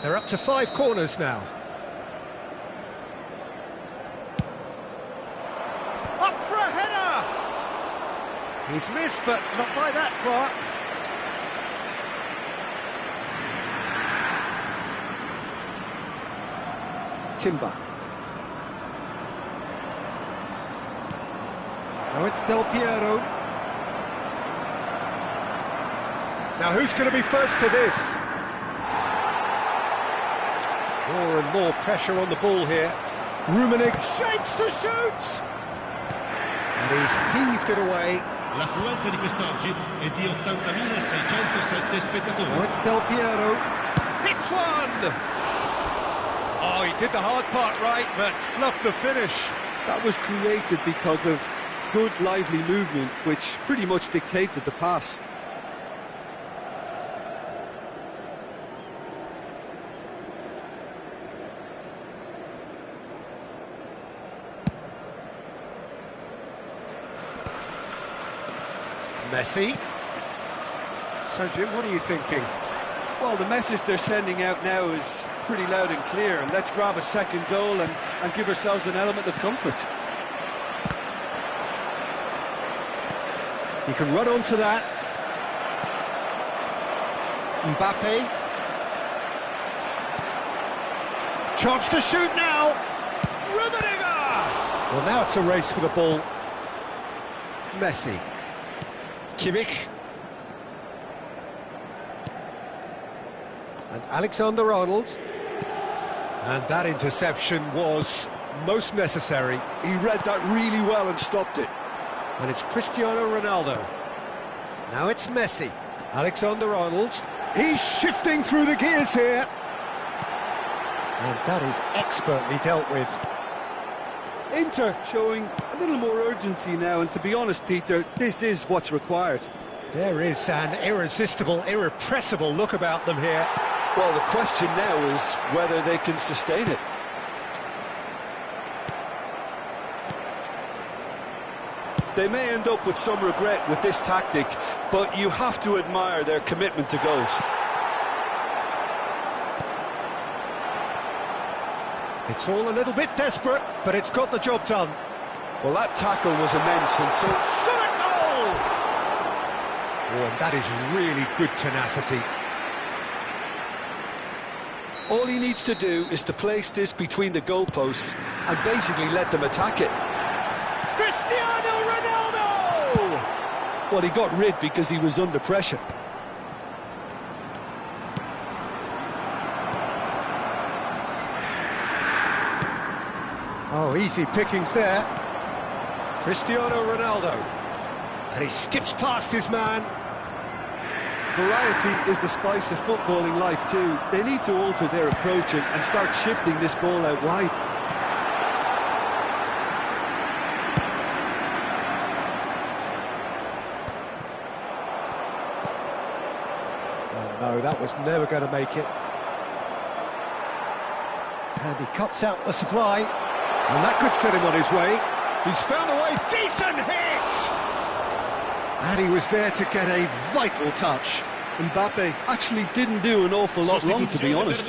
They're up to 5 corners now. Up for a header! He's missed, but not by that far. Timber. Now it's Del Piero. Now who's going to be first to this? More and more pressure on the ball here. Rummenigge shapes to shoot! And he's heaved it away. L'affluenza di quest'oggi è di 80.607 spettatori. Now it's Del Piero. Hits one! Oh, he did the hard part right, but fluffed the finish. That was created because of good, lively movement, which pretty much dictated the pass. Messi. So, Jim, what are you thinking? Well, the message they're sending out now is pretty loud and clear, and let's grab a second goal and give ourselves an element of comfort. He can run onto that. Mbappe. Chance to shoot now. Rummenigge! Well, now it's a race for the ball. Messi. Kimmich. And Alexander-Arnold. And that interception was most necessary. He read that really well and stopped it. And it's Cristiano Ronaldo. Now it's Messi. Alexander-Arnold. He's shifting through the gears here. And that is expertly dealt with. Inter showing a little more urgency now, and to be honest, Peter, this is what's required. There is an irresistible, irrepressible look about them here. Well, the question now is whether they can sustain it. They may end up with some regret with this tactic, but you have to admire their commitment to goals. It's all a little bit desperate, but it's got the job done. Well, that tackle was immense, and so... Shot a goal! Oh, and that is really good tenacity. All he needs to do is to place this between the goalposts and basically let them attack it. Cristiano Ronaldo! Well, he got rid because he was under pressure. Oh, easy pickings there. Cristiano Ronaldo. And he skips past his man. Variety is the spice of footballing life too. They need to alter their approach and start shifting this ball out wide. Oh no, that was never going to make it. And he cuts out the supply. And that could set him on his way. He's found a way. Decent hit! And he was there to get a vital touch. Mbappe actually didn't do an awful lot wrong, to be honest.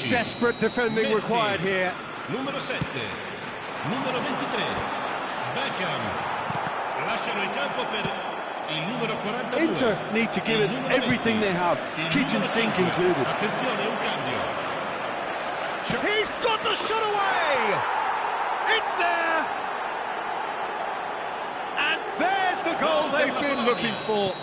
Desperate defending Messi. required here. Numero 7, numero 23, Beckham. Lasciano il campo per il numero 42. Inter need to give it everything they have, kitchen sink included. Attenzione, un cambio. He's got the shot away! It's there! And there's the goal they've been looking for.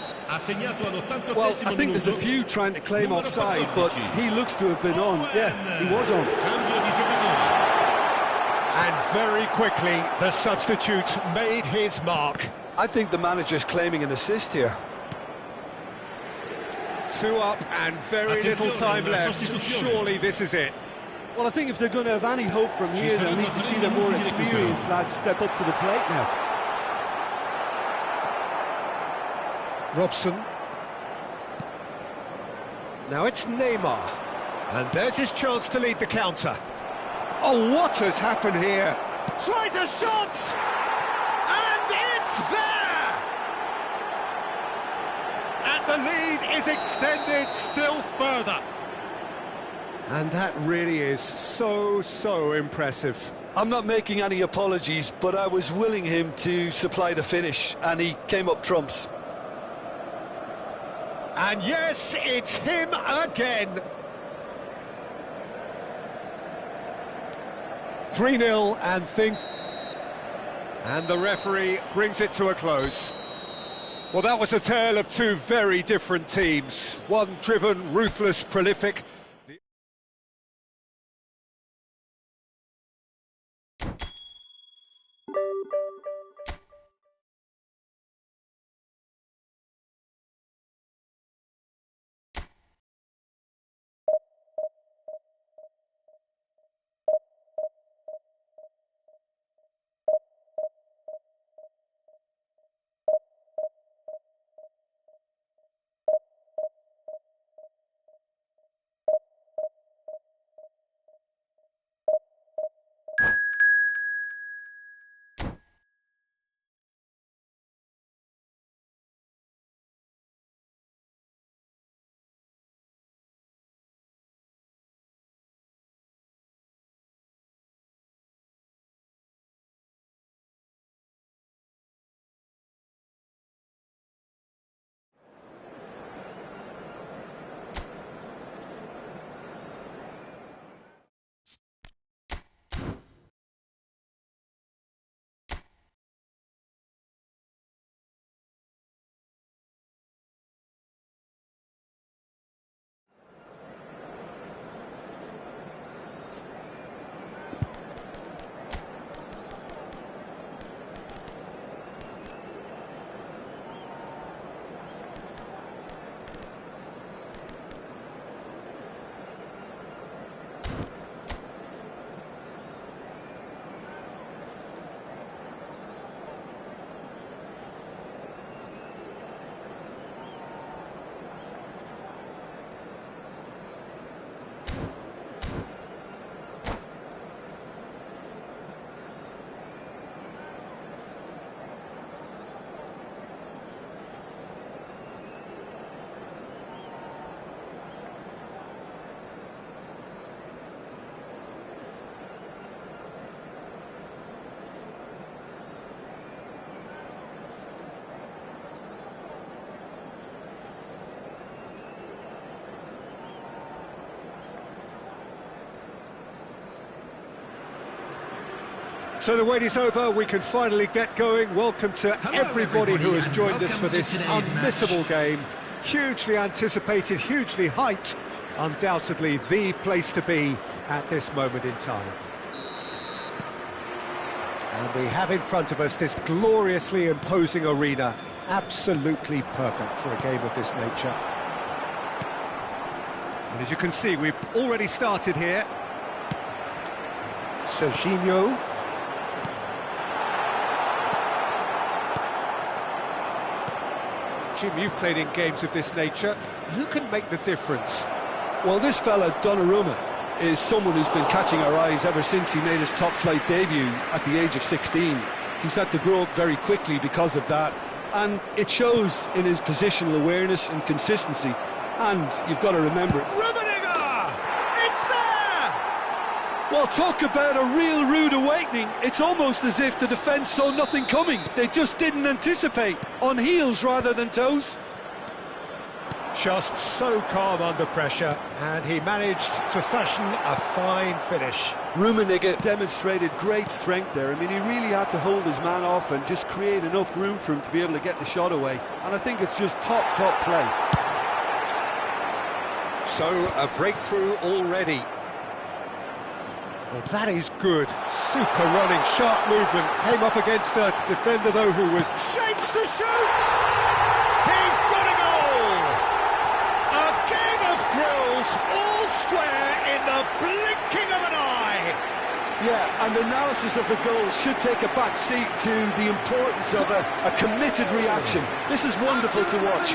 Well, I think there's a few trying to claim offside, but he looks to have been on. Yeah, he was on. And very quickly, the substitute made his mark. I think the manager's claiming an assist here. 2 up and very little time left. Surely this is it. Well, I think if they're going to have any hope from here, they'll need to see the more experienced lads step up to the plate now. Robson. Now it's Neymar. And there's his chance to lead the counter. Oh, what has happened here? Tries a shot! And it's there! And the lead is extended still further. And that really is so impressive. I'm not making any apologies, but I was willing him to supply the finish, and he came up trumps. And yes, it's him again. 3-0 and things... And the referee brings it to a close. Well, that was a tale of two very different teams. One driven, ruthless, prolific. So the wait is over, we can finally get going. Welcome to everybody who has joined us for this unmissable game. Hugely anticipated, hugely hyped. Undoubtedly the place to be at this moment in time. And we have in front of us this gloriously imposing arena. Absolutely perfect for a game of this nature. And as you can see, we've already started here. Serginho. Jim, you've played in games of this nature. Who can make the difference? Well, this fella, Donnarumma, is someone who's been catching our eyes ever since he made his top-flight debut at the age of 16. He's had to grow up very quickly because of that, and it shows in his positional awareness and consistency. And you've got to remember... It's there! Well, talk about a real rude awakening. It's almost as if the defence saw nothing coming. They just didn't anticipate, on heels rather than toes. Just so calm under pressure, and he managed to fashion a fine finish. Rummenigge demonstrated great strength there. I mean, he really had to hold his man off and just create enough room for him to be able to get the shot away. And I think it's just top play. So, a breakthrough already. Well, that is good. Super running, sharp movement. Came up against a defender, though, who was... Shapes to shoot! He's got a goal! A game of thrills, all square in the blinking of an eye! Yeah, and analysis of the goal should take a back seat to the importance of a committed reaction. This is wonderful to watch.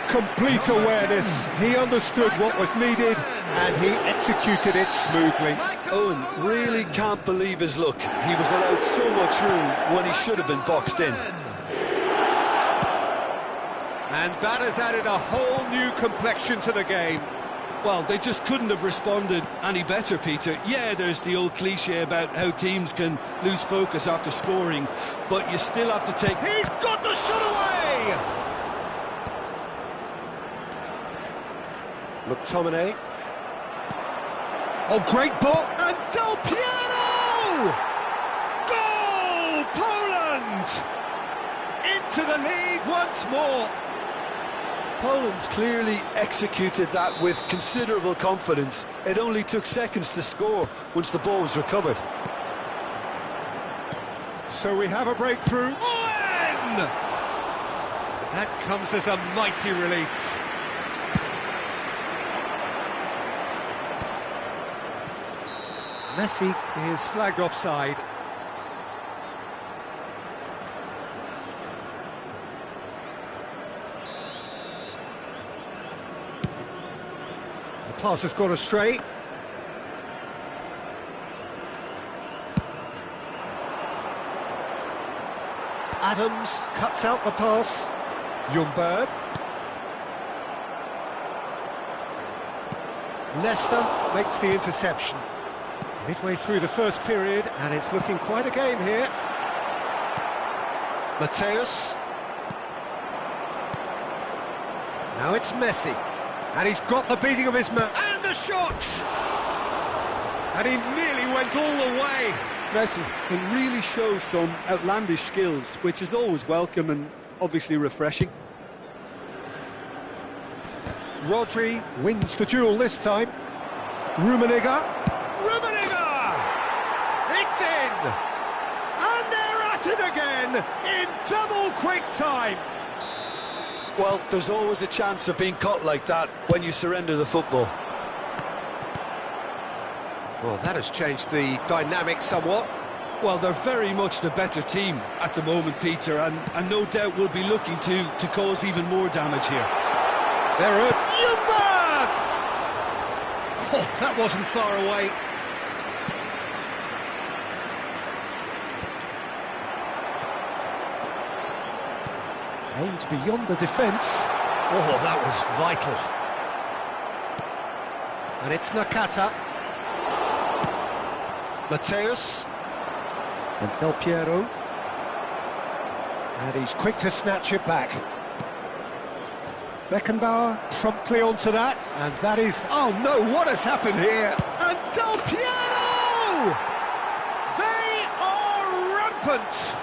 Complete awareness. He understood what was needed and he executed it smoothly. Owen really can't believe his luck. He was allowed so much room when he should have been boxed in. And that has added a whole new complexion to the game. Well, they just couldn't have responded any better, Peter. Yeah, there's the old cliche about how teams can lose focus after scoring, but you still have to take... He's got the shot away! McTominay. Oh, great ball! And Del Piero! Goal! Poland! Into the lead once more. Poland's clearly executed that with considerable confidence. It only took seconds to score once the ball was recovered. So we have a breakthrough. Maen! That comes as a mighty relief. Messi is flagged offside. The pass has gone astray. Adams cuts out the pass. Ljungberg. Leicester makes the interception. Midway through the first period, and it's looking quite a game here. Mateus. Now it's Messi. And he's got the beating of his man. And the shot! And he nearly went all the way. Messi can really show some outlandish skills, which is always welcome and obviously refreshing. Rodri wins the duel this time. Rummenigge. It's in! And they're at it again in double quick time. Well, there's always a chance of being caught like that when you surrender the football. Well, that has changed the dynamic somewhat. Well, they're very much the better team at the moment, Peter, and no doubt will be looking to cause even more damage here. They're at Ljungberg! Oh, that wasn't far away. Aimed beyond the defence. Oh, that was vital. And it's Nakata. Mateus. And Del Piero. And he's quick to snatch it back. Beckenbauer promptly onto that. And that is... Oh no, what has happened here? And Del Piero! They are rampant!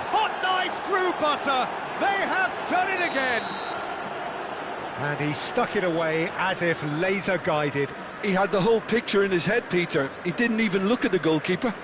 Hot knife through butter, they have done it again! And he stuck it away as if laser guided. He had the whole picture in his head, Peter. He didn't even look at the goalkeeper.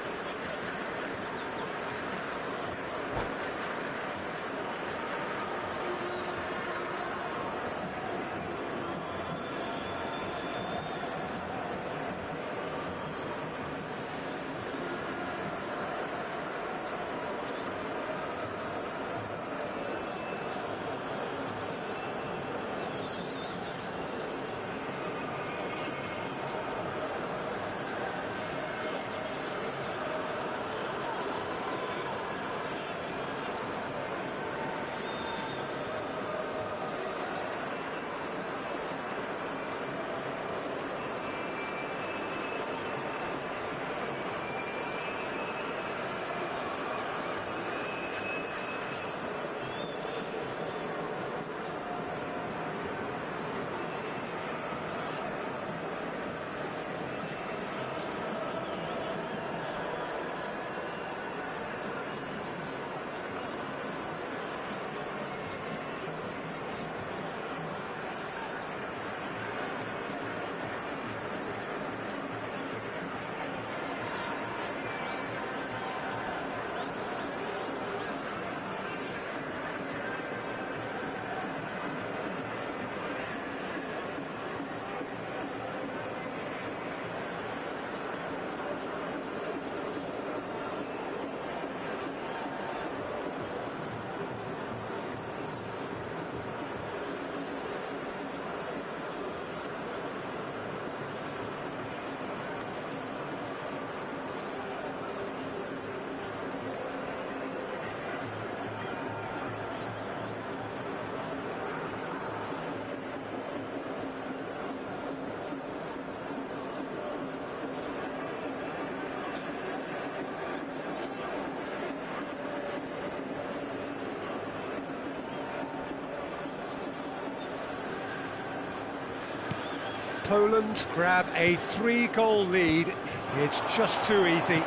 Poland grab a 3-goal lead. It's just too easy.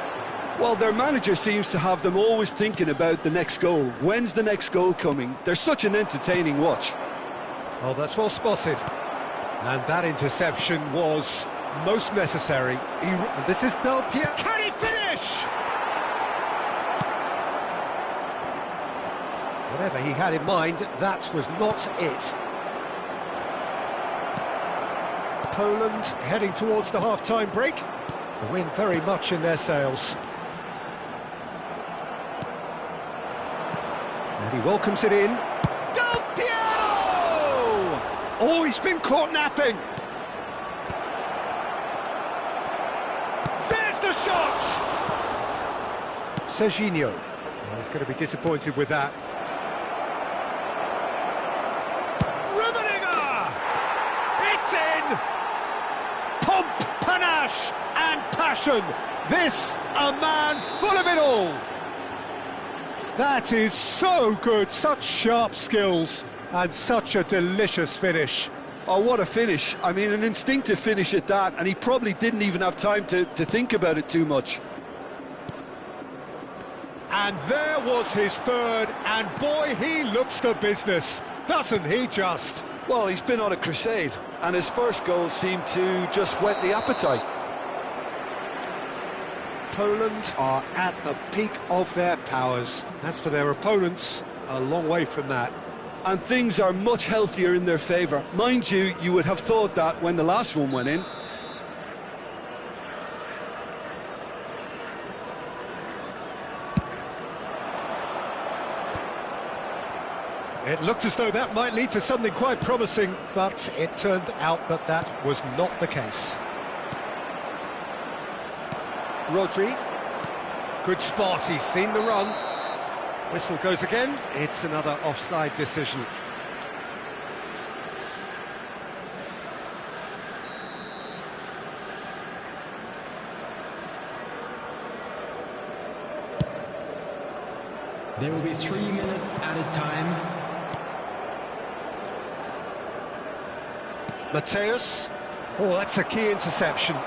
Well, their manager seems to have them always thinking about the next goal. When's the next goal coming? They're such an entertaining watch. Oh, that's well spotted. And that interception was most necessary. This is Del Piero. Can he finish? Whatever he had in mind, that was not it. Poland heading towards the half-time break. The wind very much in their sails. And he welcomes it in. Del Piero! Oh, he's been caught napping. There's the shot! Serginho. Oh, he's going to be disappointed with that. It's in! Pomp, panache and passion. This, a man full of it all. That is so good, such sharp skills and such a delicious finish. Oh, what a finish. I mean, an instinctive finish at that, and he probably didn't even have time to think about it too much. And there was his third, and boy, he looks the business, doesn't he just? Well, he's been on a crusade, and his first goal seemed to just whet the appetite. Poland are at the peak of their powers. As for their opponents, a long way from that. And things are much healthier in their favour. Mind you, you would have thought that when the last one went in. It looked as though that might lead to something quite promising, but it turned out that that was not the case. Rodri. Good spot, he's seen the run. Whistle goes again, it's another offside decision. There will be 3 minutes added time. Mateus. Oh, that's a key interception.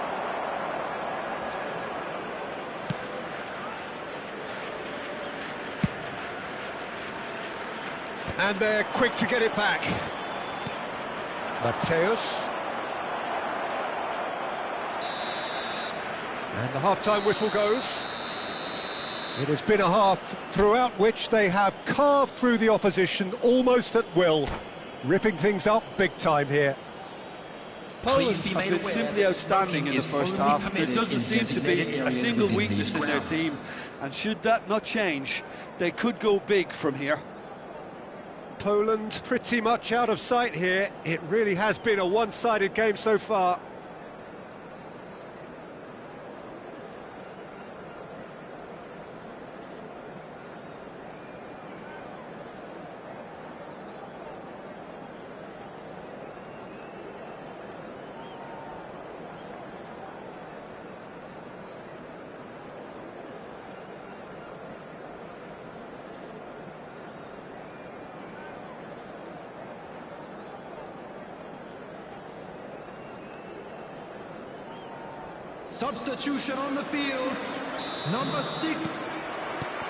And they're quick to get it back. Mateus. And the half-time whistle goes. It has been a half throughout which they have carved through the opposition almost at will, ripping things up big time here. Poland have been simply outstanding in the first half. There doesn't seem to be a single weakness in their team, and should that not change, they could go big from here. Poland pretty much out of sight here. It really has been a one-sided game so far. Substitution on the field. Number 6,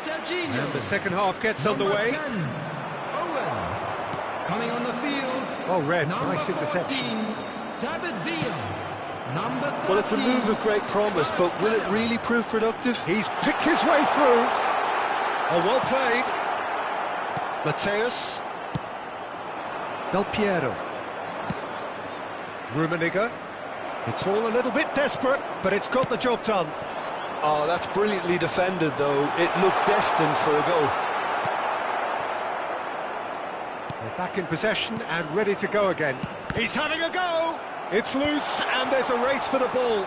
Serginho. And the second half gets underway. 10, Owen. Coming on the field. Oh, Red, Number nice interception. 14, David Villa. Number 13. Well, it's a move of great promise, but will it really prove productive? He's picked his way through. Oh, well played. Mateus. Del Piero. Rummenigge. It's all a little bit desperate, but it's got the job done. Oh, that's brilliantly defended, though. It looked destined for a goal. They're back in possession and ready to go again. He's having a go! It's loose, and there's a race for the ball.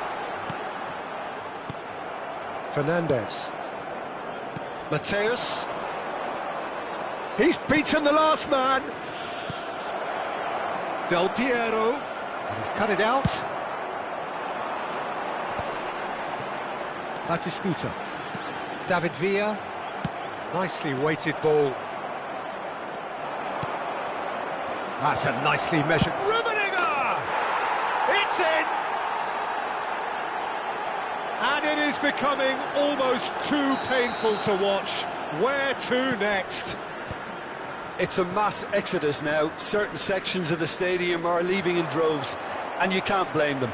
Fernandez. Mateus. He's beaten the last man. Del Piero. And he's cut it out. Batistuta. David Villa. Nicely weighted ball. That's a nicely measured... Rummenigge! It It's in! And it is becoming almost too painful to watch. Where to next? It's a mass exodus now. Certain sections of the stadium are leaving in droves, and you can't blame them.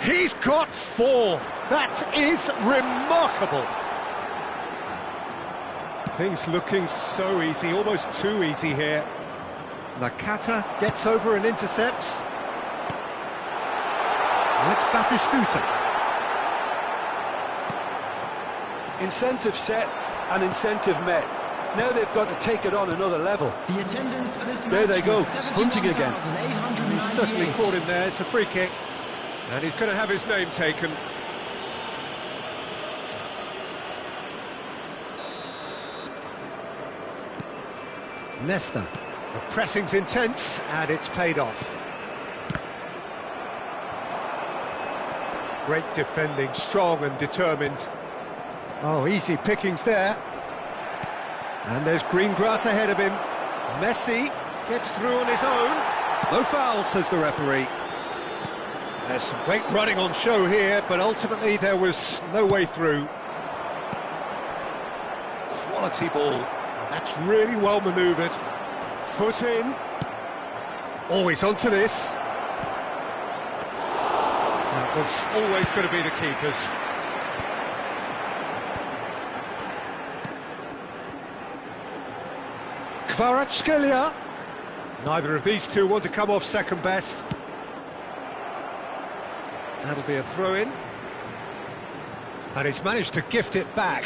He's got 4. That is remarkable. Things looking so easy, almost too easy here. Nakata gets over and intercepts. It's Batistuta. Incentive set and incentive met. Now they've got to take it on another level. The attendance for this match There they go, was hunting again. 71,898. He's certainly caught him there. It's a free kick. And he's going to have his name taken. Nesta. The pressing's intense, and it's paid off. Great defending, strong and determined. Oh, easy pickings there. And there's green grass ahead of him. Messi gets through on his own. No foul, says the referee. There's some great running on show here, but ultimately there was no way through. Quality ball. And that's really well manoeuvred. Foot in. Always onto this. That was always going to be the keeper's. Kvaratskhelia. Neither of these two want to come off second best. That'll be a throw-in. And he's managed to gift it back.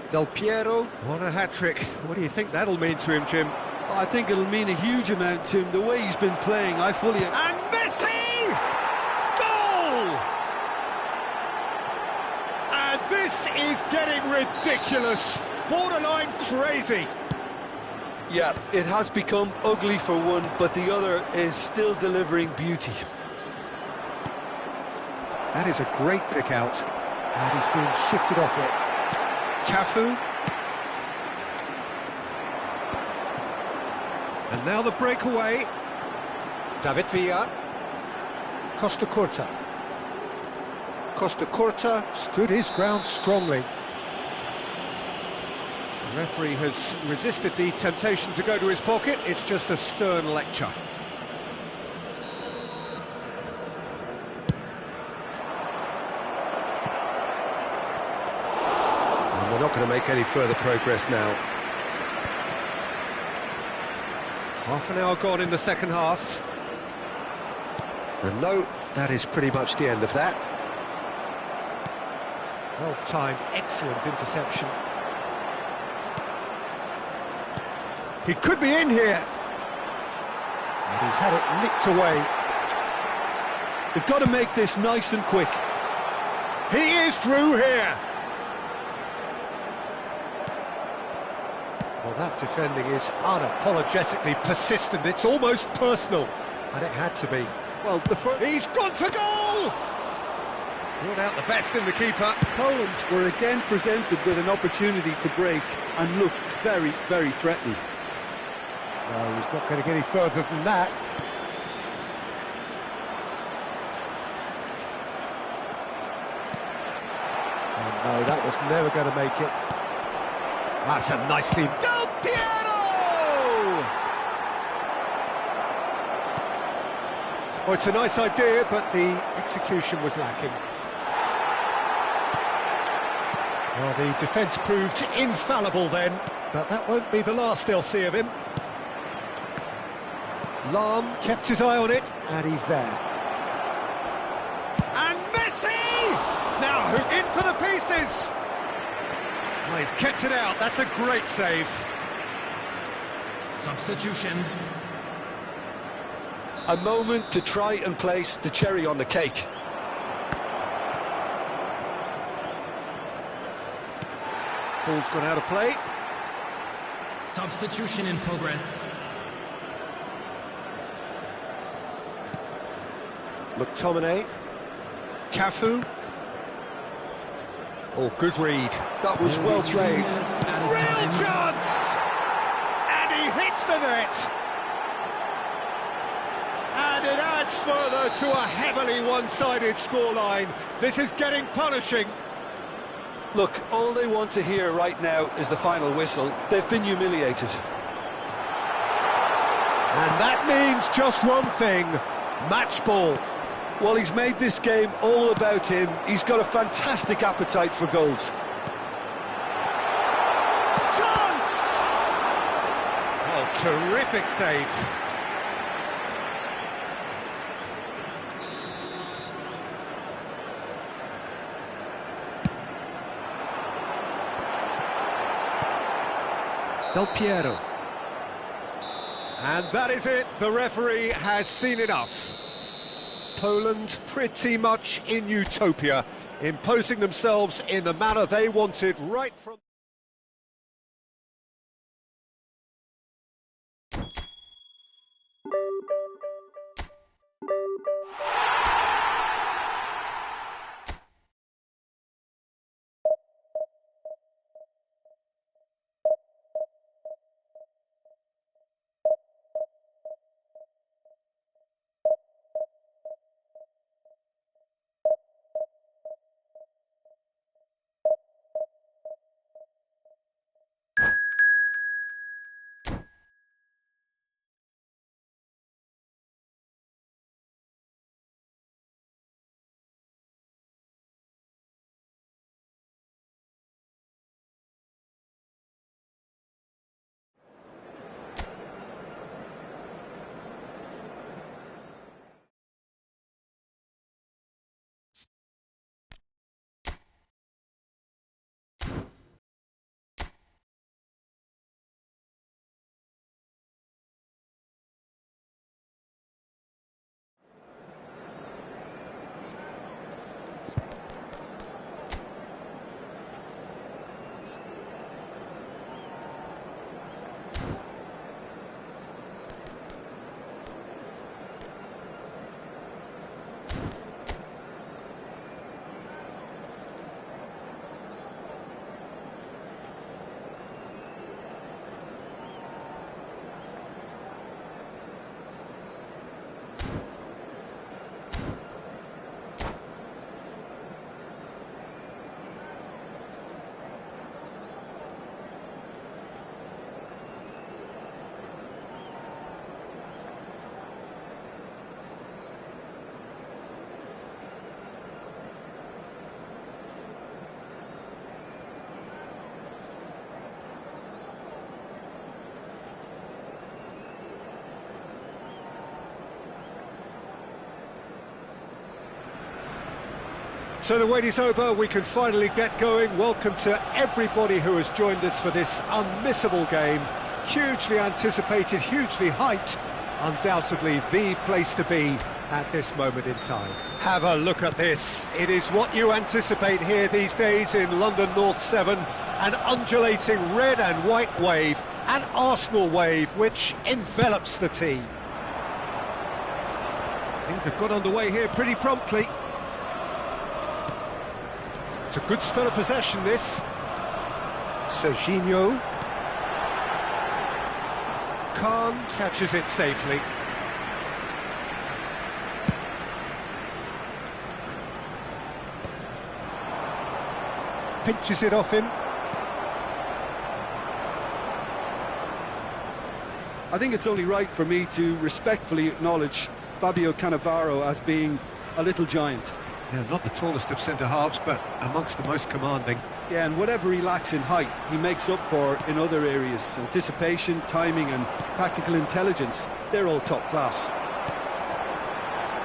Del Piero on a hat-trick. What do you think that'll mean to him, Jim? I think it'll mean a huge amount to him. The way he's been playing, I fully... And Messi! Goal! And this is getting ridiculous. Borderline crazy. Yeah, it has become ugly for one, but the other is still delivering beauty. That is a great pick out. And he's being shifted off it. Cafu. And now the breakaway. David Villa. Costa Curta. Costa Curta stood his ground strongly. The referee has resisted the temptation to go to his pocket. It's just a stern lecture. And we're not going to make any further progress now. Half an hour gone in the second half. And no, that is pretty much the end of that. Well timed, excellent interception. He could be in here. And he's had it nicked away. They've got to make this nice and quick. He is through here. Well, that defending is unapologetically persistent. It's almost personal. And it had to be. Well, He's gone for goal! Ruled out the best in the keeper. Poland were again presented with an opportunity to break and look very, very threatening. No, he's not going to get any further than that. Oh, no, that was never going to make it. That's a nicely... Del Piero! Well, it's a nice idea, but the execution was lacking. Well, the defence proved infallible then, but that won't be the last they'll see of him. Lahm kept his eye on it, and he's there. And Messi! Now, in for the pieces! Well, he's kept it out, that's a great save. Substitution. A moment to try and place the cherry on the cake. Ball's gone out of play. Substitution in progress. McTominay. Cafu. Oh, good read. That was well played. Real chance! And he hits the net! much further to a heavily one-sided scoreline. This is getting punishing. Look, all they want to hear right now is the final whistle. They've been humiliated. And that means just one thing, match ball. Well, he's made this game all about him. He's got a fantastic appetite for goals. Chance! Oh, terrific save. Del Piero. And that is it. The referee has seen enough. Poland pretty much in utopia, imposing themselves in the manner they wanted right from... So the wait is over, we can finally get going. Welcome to everybody who has joined us for this unmissable game. Hugely anticipated, hugely hyped. Undoubtedly the place to be at this moment in time. Have a look at this. It is what you anticipate here these days in London North 7. An undulating red and white wave, an Arsenal wave which envelops the team. Things have got underway here pretty promptly. It's a good spell of possession, this. Serginho. Khan catches it safely. Pinches it off him. I think it's only right for me to respectfully acknowledge Fabio Cannavaro as being a little giant. Yeah, not the tallest of centre-halves, but amongst the most commanding. Yeah, and whatever he lacks in height, he makes up for in other areas. Anticipation, timing and tactical intelligence, they're all top class.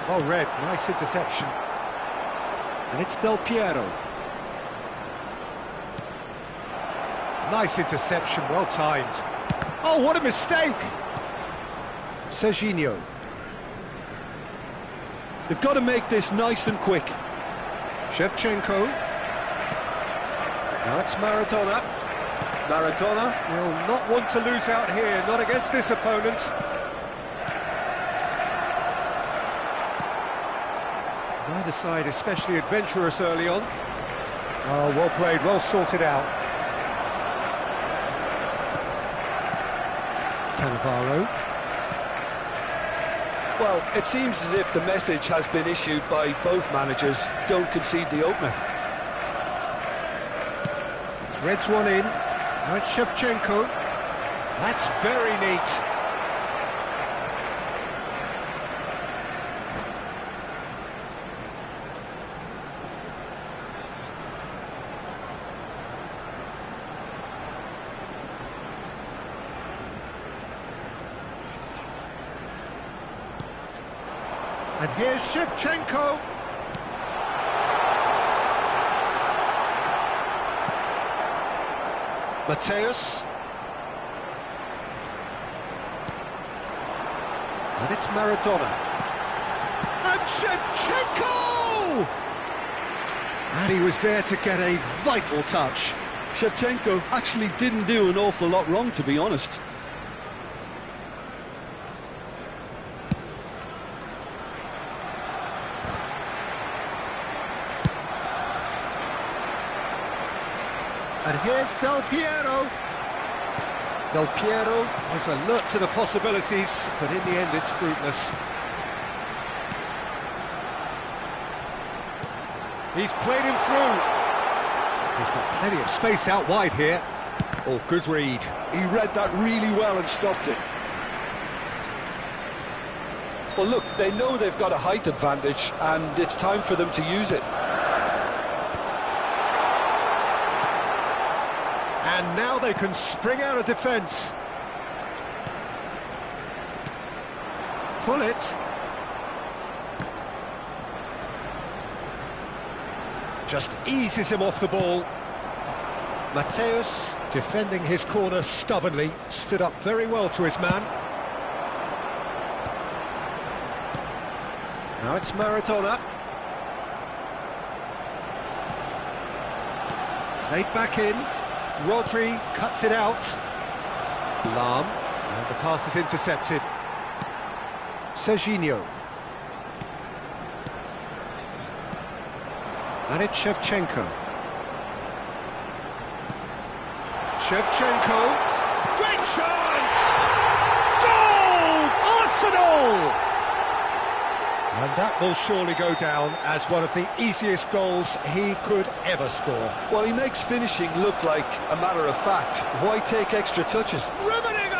Well read, nice interception. And it's Del Piero. Nice interception, well timed. Oh, what a mistake! Serginho. They've got to make this nice and quick. Shevchenko. Now it's Maradona. Maradona will not want to lose out here, not against this opponent. Neither side especially adventurous early on. Oh, well played, well sorted out. Cannavaro. Well, it seems as if the message has been issued by both managers: don't concede the opener. Threads one in. Now it's Shevchenko. That's very neat. And here's Shevchenko. Mateus. And it's Maradona. And Shevchenko! And he was there to get a vital touch. Shevchenko actually didn't do an awful lot wrong, to be honest. And here's Del Piero. Del Piero is alert to the possibilities, but in the end it's fruitless. He's played him through. He's got plenty of space out wide here. Oh, good read. He read that really well and stopped it. Well, look, they know they've got a height advantage, and it's time for them to use it. And now they can spring out of defence. Pull it. Just eases him off the ball. Mateus, defending his corner stubbornly, stood up very well to his man. Now it's Maradona. Played back in. Rodri cuts it out. Lahm, and the pass is intercepted. Serginho. And it's Shevchenko. Shevchenko. Great chance! Goal! Arsenal! And that will surely go down as one of the easiest goals he could ever score. Well, he makes finishing look like a matter of fact. Why take extra touches? Rummenigge!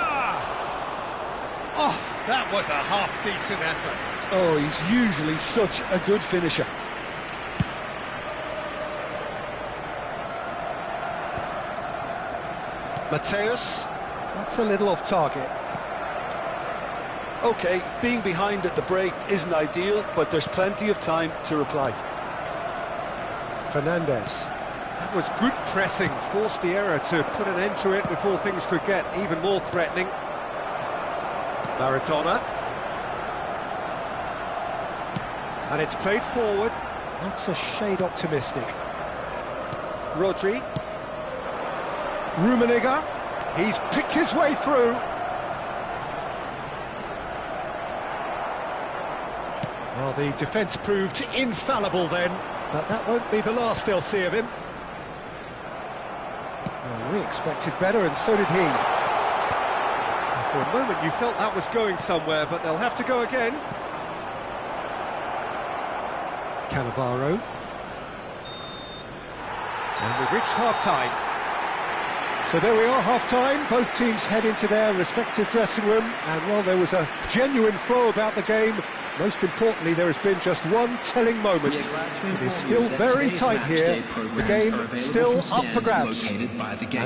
Oh, that was a half-decent effort. Oh, he's usually such a good finisher. Mateus, that's a little off target. OK, being behind at the break isn't ideal, but there's plenty of time to reply. Fernandez. That was good pressing, forced the error to put an end to it before things could get even more threatening. Maradona. And it's played forward. That's a shade optimistic. Rodri. Rummenigge. He's picked his way through. Well, the defence proved infallible then, but that won't be the last they'll see of him. Well, we expected better, and so did he. And for a moment you felt that was going somewhere, but they'll have to go again. Cannavaro. And we've reached half-time. So there we are, half-time. Both teams head into their respective dressing room, and while there was a genuine flow about the game, most importantly, there has been just one telling moment. It is still very tight here. The game still up for grabs. And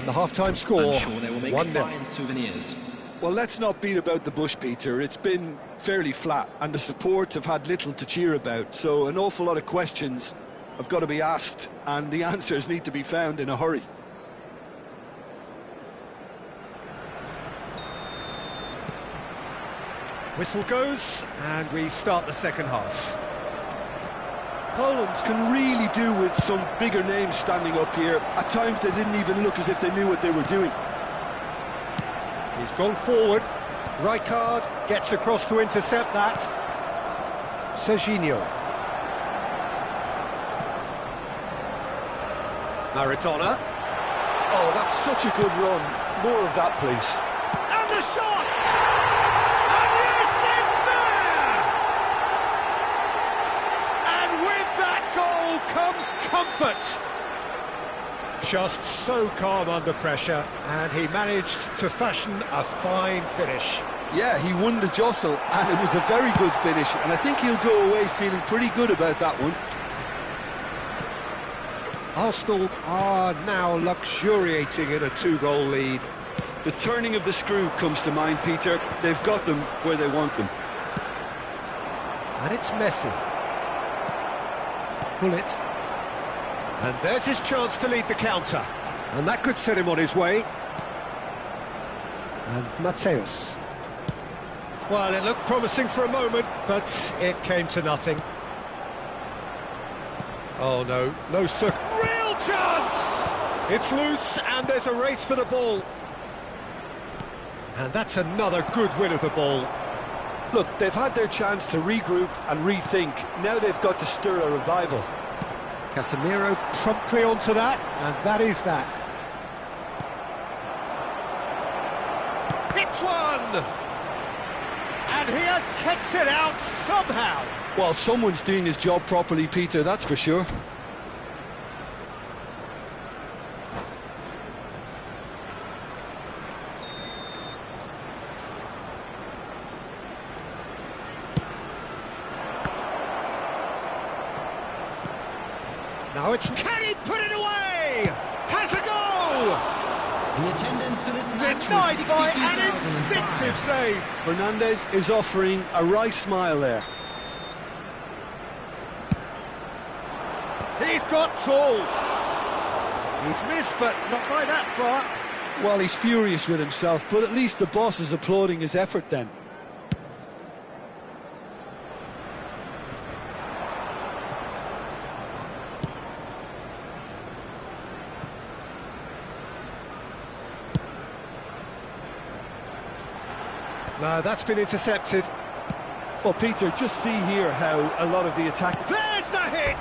the half-time score, 1-0. Well, let's not beat about the bush, Peter. It's been fairly flat, and the support have had little to cheer about. So an awful lot of questions have got to be asked, and the answers need to be found in a hurry. Whistle goes, and we start the second half. Poland can really do with some bigger names standing up here. At times they didn't even look as if they knew what they were doing. He's gone forward. Rijkaard gets across to intercept that. Serginho. Maradona. Oh, that's such a good run. More of that, please. And the shot! And yes, it's there! It's comfort! Just so calm under pressure, and he managed to fashion a fine finish. Yeah, he won the jostle, and it was a very good finish, and I think he'll go away feeling pretty good about that one. Arsenal are now luxuriating in a 2-goal lead. The turning of the screw comes to mind, Peter. They've got them where they want them. And it's Messi. Pull it. And there's his chance to lead the counter. And that could set him on his way. And Mateus. Well, it looked promising for a moment, but it came to nothing. Oh no, no real chance! It's loose and there's a race for the ball. And that's another good win of the ball. Look, they've had their chance to regroup and rethink. Now they've got to stir a revival. Casemiro promptly onto that, and that is that. Hits one! And he has kept it out somehow. Well, someone's doing his job properly, Peter, that's for sure. Now it's... Can he put it away? Has a goal! The attendance for this match Denied was by an instinctive 62,005. save. Fernandez is offering a wry smile there. He's got tall. He's missed, but not by that far. Well, he's furious with himself, but at least the boss is applauding his effort then. No, that's been intercepted. Well, Peter, just see here how a lot of the attack... There's the hit!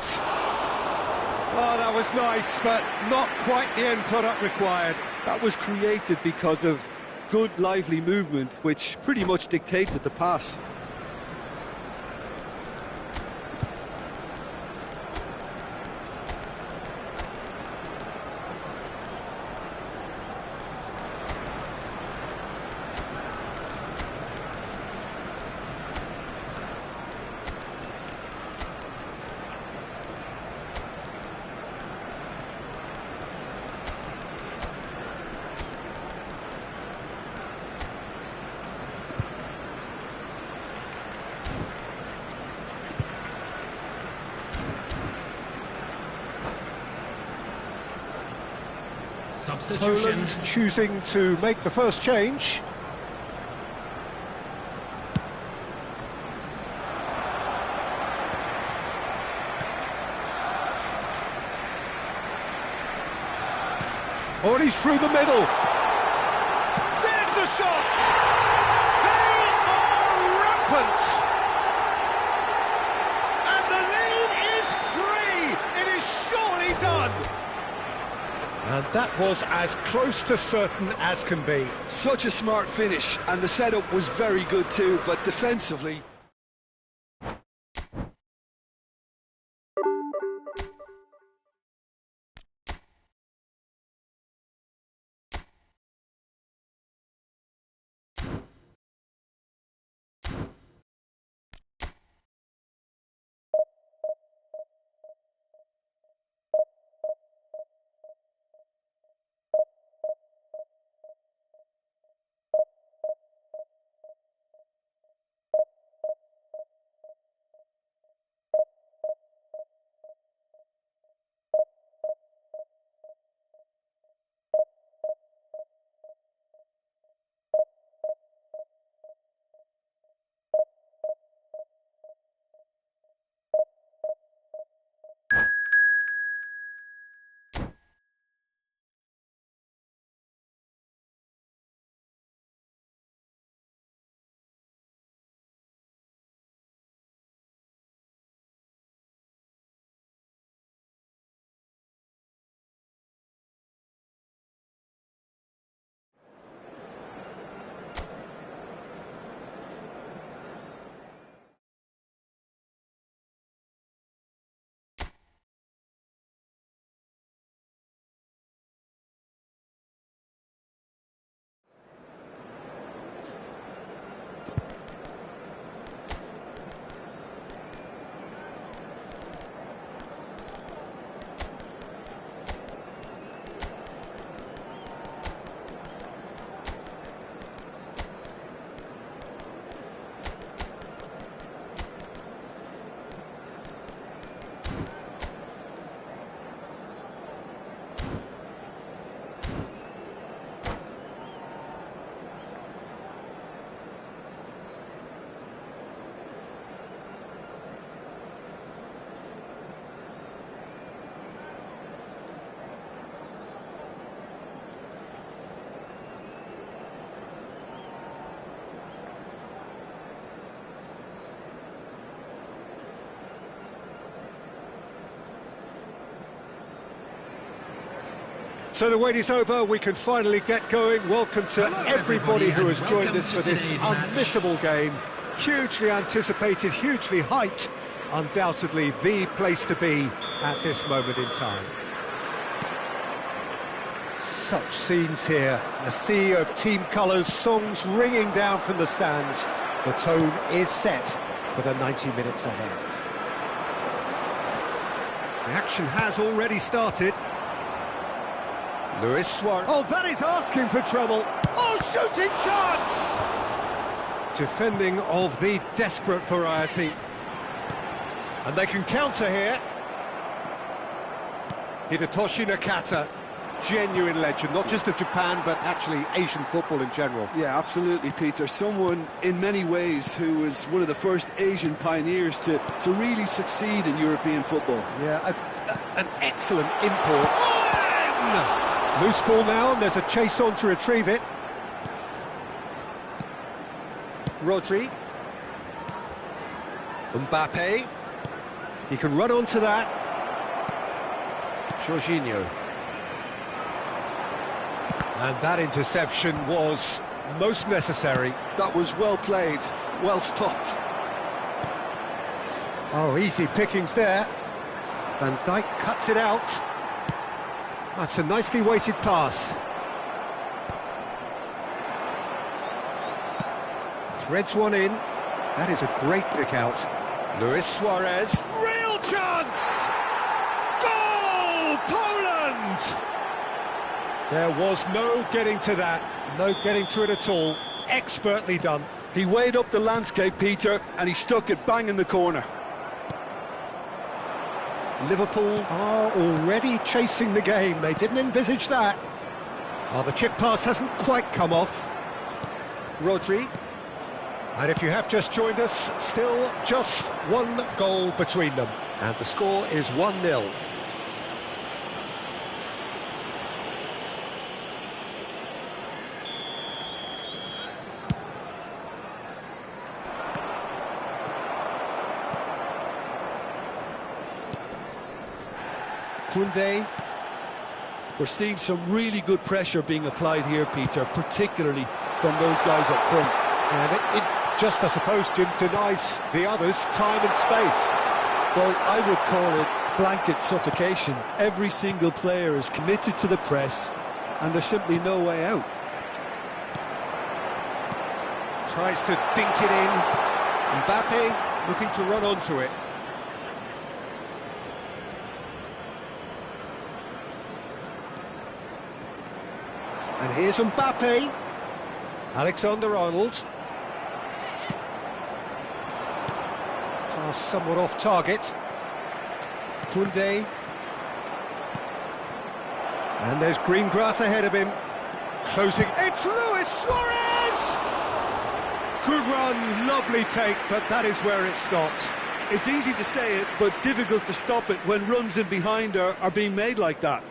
Oh, that was nice, but not quite the end product required. That was created because of good, lively movement, which pretty much dictated the pass. Substitution. Poland choosing to make the first change. Oh, he's through the middle. There's the shot! They are rampant! And the lead is 3! It is surely done! And that was as close to certain as can be. Such a smart finish, and the setup was very good too, but defensively... So the wait is over, we can finally get going. Welcome to Hello, everybody who has joined welcome us to for this today's match. unmissable game. Hugely anticipated, hugely hyped. Undoubtedly the place to be at this moment in time. Such scenes here, a sea of team colours, songs ringing down from the stands. The tone is set for the 90 minutes ahead. The action has already started. Luis Suarez. Oh, that is asking for trouble. Oh, shooting chance! Defending of the desperate variety. And they can counter here. Hidetoshi Nakata, genuine legend, not just of Japan, but actually Asian football in general. Yeah, absolutely, Peter. Someone, in many ways, who was one of the first Asian pioneers to really succeed in European football. Yeah, an excellent import. Loose ball now, and there's a chase on to retrieve it. Rodri. Mbappe. He can run onto that. Jorginho. And that interception was most necessary. That was well played, well stopped. Oh, easy pickings there. Van Dijk cuts it out. That's a nicely weighted pass. Threads one in. That is a great pick out. Luis Suarez. Real chance! Goal! Poland! There was no getting to that. No getting to it at all. Expertly done. He weighed up the landscape, Peter, and he stuck it bang in the corner. Liverpool are already chasing the game. They didn't envisage that. Oh, the chip pass hasn't quite come off. Rodri. And if you have just joined us, still just one goal between them. And the score is 1-0. Koundé. We're seeing some really good pressure being applied here, Peter, particularly from those guys up front. And it just, I suppose, Jim, denies the others time and space. Well, I would call it blanket suffocation. Every single player is committed to the press, and there's simply no way out. Tries to dink it in. Mbappe looking to run onto it. And here's Mbappe. Alexander-Arnold. Pass somewhat off target. Koundé. And there's green grass ahead of him. Closing. It's Luis Suarez! Good run, lovely take, but that is where it stopped. It's easy to say it, but difficult to stop it when runs in behind are being made like that.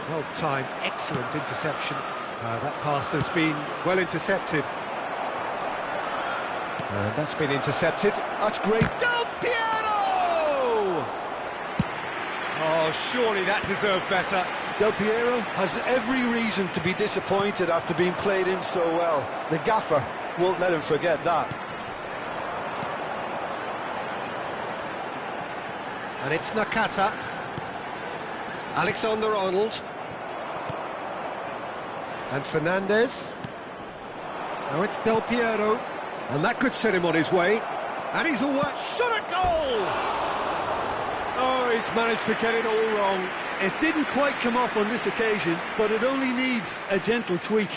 Well-timed, excellent interception. That pass has been well intercepted. And that's been intercepted. That's great. Del Piero! Oh, surely that deserved better. Del Piero has every reason to be disappointed after being played in so well. The gaffer won't let him forget that. And it's Nakata. Alexander-Arnold. And Fernandez. Now it's Del Piero. And that could set him on his way. And he's away. Shot a goal! Oh, he's managed to get it all wrong. It didn't quite come off on this occasion, but it only needs a gentle tweak.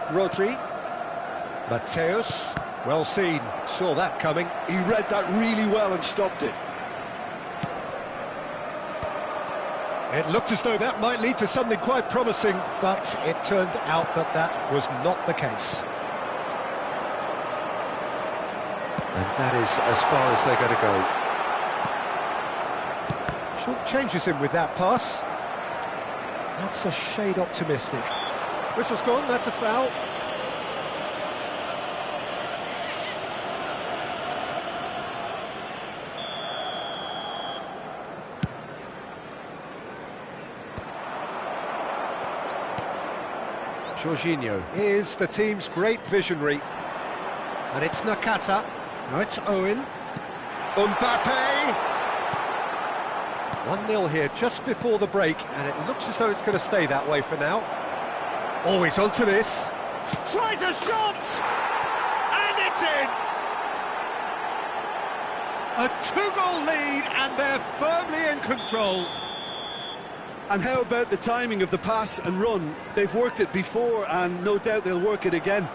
Rodri. Mateus. Well seen. Saw that coming. He read that really well and stopped it. It looked as though that might lead to something quite promising, but it turned out that that was not the case. And that is as far as they're going to go. Short changes him with that pass. That's a shade optimistic. Whistle's gone, that's a foul. Jorginho is the team's great visionary. And it's Nakata. Now it's Owen. Mbappe! 1-0 here just before the break, and it looks as though it's going to stay that way for now. Always onto this. Tries a shot! And it's in! A 2-goal lead, and they're firmly in control. And how about the timing of the pass and run? They've worked it before, and no doubt they'll work it again.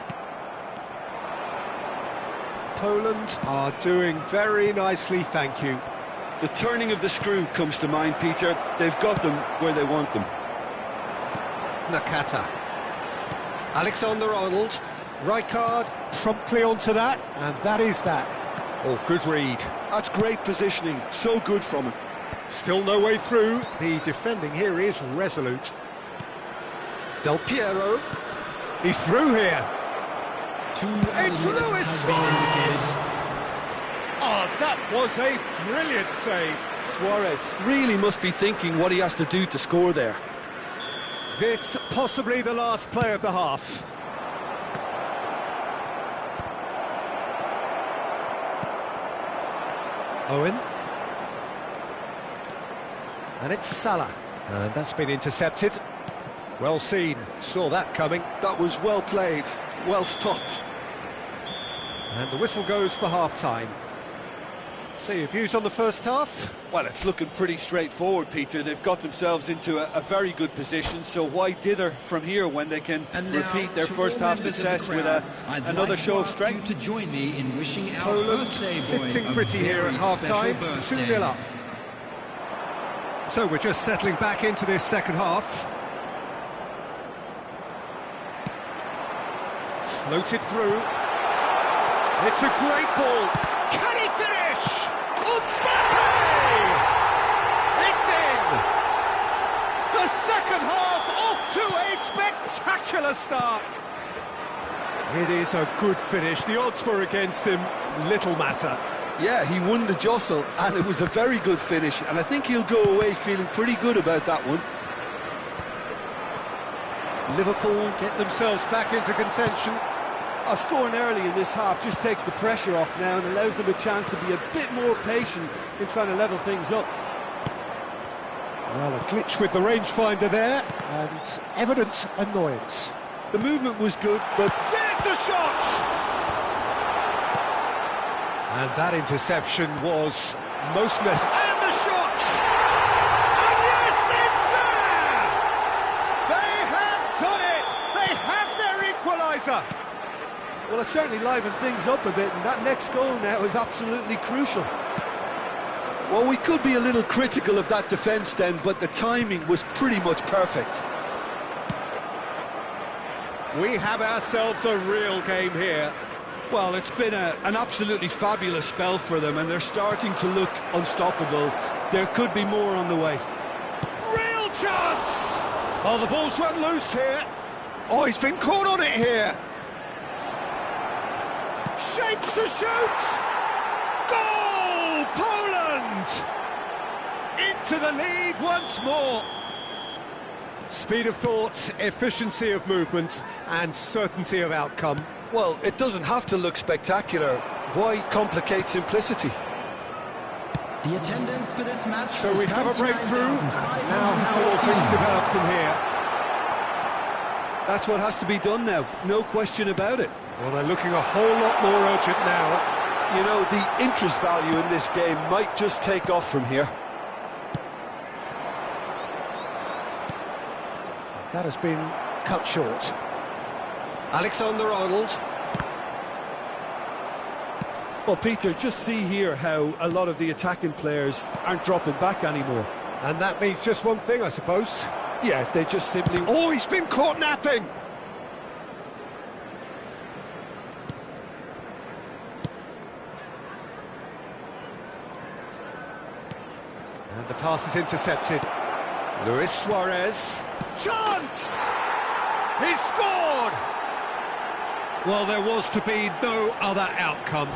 Poland are doing very nicely, thank you. The turning of the screw comes to mind, Peter. They've got them where they want them. Nakata. Alexander-Arnold. Rijkaard promptly onto that, and that is that. Oh, good read. That's great positioning. So good from him. Still no way through. The defending here is resolute. Del Piero. He's through here. It's Luis Suarez! Oh, that was a brilliant save. Suarez really must be thinking what he has to do to score there. This possibly the last play of the half. Owen. And it's Salah. And that's been intercepted. Well seen. Saw that coming. That was well played. Well stopped. And the whistle goes for half-time. So your views on the first half? Well, it's looking pretty straightforward, Peter. They've got themselves into a very good position, so why dither from here when they can repeat their first half success with another show of strength? To join me in wishing our Poland birthday sitting boy pretty here at half-time, 2-0 up. So we're just settling back into this second half. Floated through. It's a great ball. Can he finish? Mbappe! It's in! The second half off to a spectacular start. It is a good finish. The odds were against him. Little matter. Yeah, he won the jostle, and it was a very good finish, and I think he'll go away feeling pretty good about that one. Liverpool get themselves back into contention. Scoring early in this half just takes the pressure off now and allows them a chance to be a bit more patient in trying to level things up. Well, a glitch with the rangefinder there, and evident annoyance. The movement was good, but there's the shot! And that interception was most necessary. And the shot! And yes, it's there! They have done it! They have their equaliser! well, it certainly livened things up a bit, and that next goal now is absolutely crucial. Well, we could be a little critical of that defence then, but the timing was pretty much perfect. We have ourselves a real game here. Well, it's been an absolutely fabulous spell for them, and they're starting to look unstoppable. There could be more on the way. Real chance! Oh, the ball's run loose here. Oh, he's been caught on it here. Shapes to shoot! Goal! Poland! Into the lead once more. Speed of thought, efficiency of movement, and certainty of outcome. Well, it doesn't have to look spectacular. Why complicate simplicity? The attendance for this match. So we have a breakthrough. Now how will things develop from here? That's what has to be done now, no question about it. Well, they're looking a whole lot more urgent now. You know, the interest value in this game might just take off from here. That has been cut short. Alexander-Arnold. Well, Peter, just see here how a lot of the attacking players aren't dropping back anymore. And that means just one thing, I suppose. Yeah, they just simply... Oh, he's been caught napping! And the pass is intercepted. Luis Suarez. Chance! He's scored! Well, there was to be no other outcome.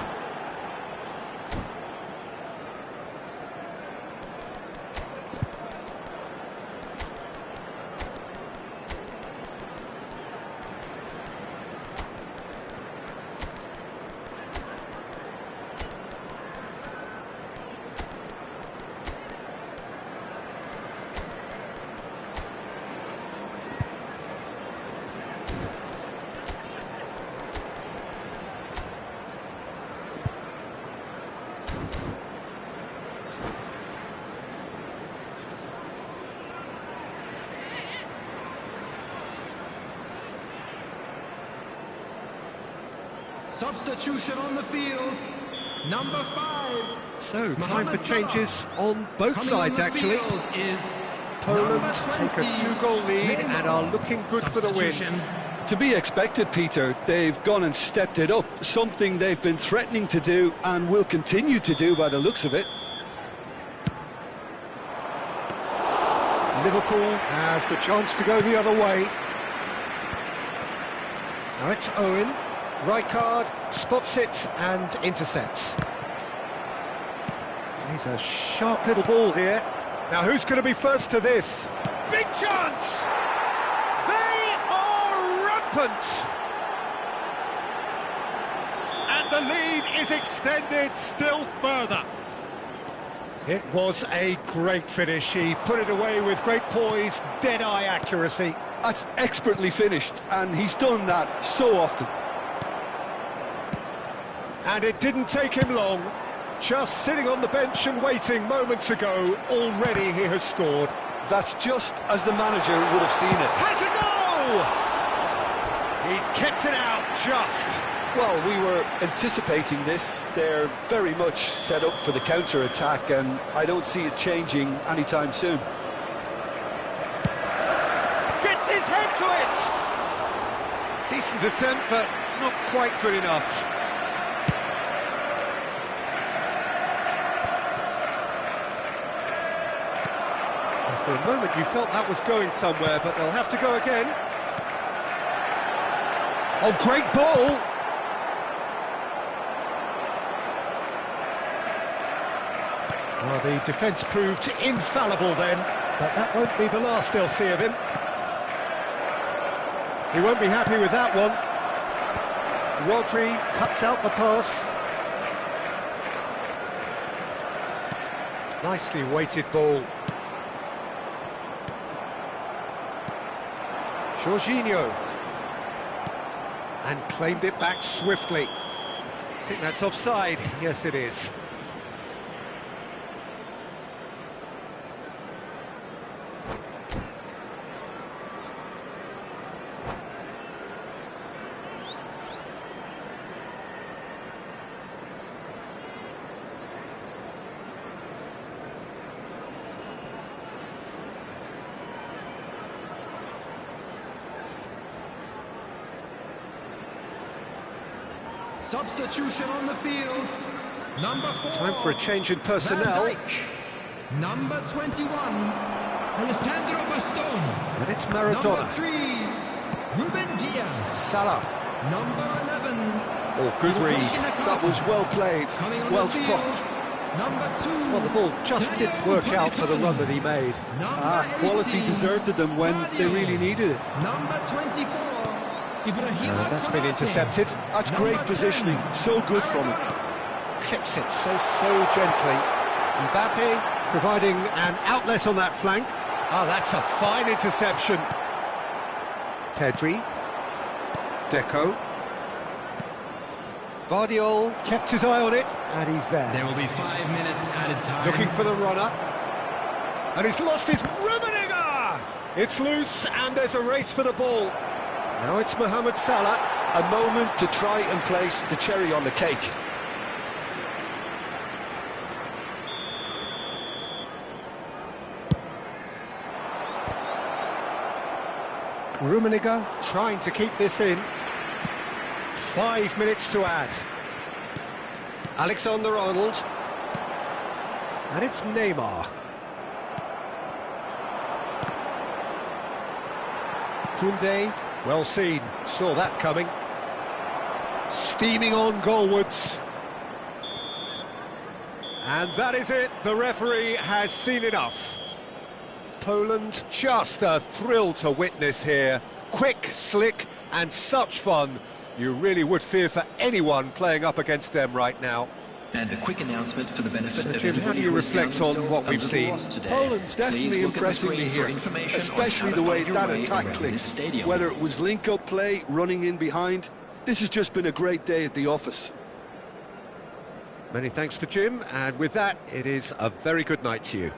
Substitution on the field, number 5. So, time for changes on both Coming sides, on the actually. field is Poland number take a 20, 2-goal lead and are looking good for the win. Substitution. To be expected, Peter. They've gone and stepped it up, something they've been threatening to do and will continue to do by the looks of it. Liverpool has the chance to go the other way. Now it's Owen. Rijkaard spots it and intercepts. He's a sharp little ball here. Now who's going to be first to this? Big chance! They are rampant! And the lead is extended still further. It was a great finish. He put it away with great poise, dead-eye accuracy. That's expertly finished, and he's done that so often. And it didn't take him long. Just sitting on the bench and waiting moments ago, already he has scored. That's just as the manager would have seen it. Has a goal! He's kept it out just. Well, we were anticipating this. They're very much set up for the counter-attack, and I don't see it changing anytime soon. Gets his head to it! Decent attempt, but not quite good enough. For a moment you felt that was going somewhere, but they'll have to go again. Oh, great ball! Well, the defence proved infallible then, but that won't be the last they'll see of him. He won't be happy with that one. Rodri cuts out the pass. Nicely weighted ball. Jorginho, and claimed it back swiftly. I think that's offside. Yes, it is. Substitution on the field, number 4. Time for a change in personnel. Van Dijk. Number 21, Alessandro Bastoni. And it's Number Maradona. 3, Ruben Diaz. Salah. Number 11, Oh, good read. That was well played, Coming on well the field, stopped. Number 2. Well, the ball just didn't work out for the run that he made. Quality 18, deserted them when they really needed it. Number 24, Ibrahima That's been Konate. intercepted. That's great positioning, so good from him. Clips it so gently. Mbappe providing an outlet on that flank. Oh, that's a fine interception. Pedri. Deco. Vardiol kept his eye on it, and he's there. There will be 5 minutes added time. Looking for the runner. And he's lost his Rummenigge! It's loose, and there's a race for the ball. Now it's Mohamed Salah. A moment to try and place the cherry on the cake. Rummenigge trying to keep this in. 5 minutes to add. Alexander-Arnold. And it's Neymar. Koundé, well seen, saw that coming. Steaming on goalwards. And that is it, the referee has seen enough. Poland, just a thrill to witness here. Quick, slick, and such fun. You really would fear for anyone playing up against them right now. And a quick announcement for the benefit of Jim, how do you reflect on what we've seen? Poland's definitely impressing me here, especially the way that attack clicked. Whether it was link-up play, running in behind, this has just been a great day at the office. Many thanks to Jim, and with that, it is a very good night to you.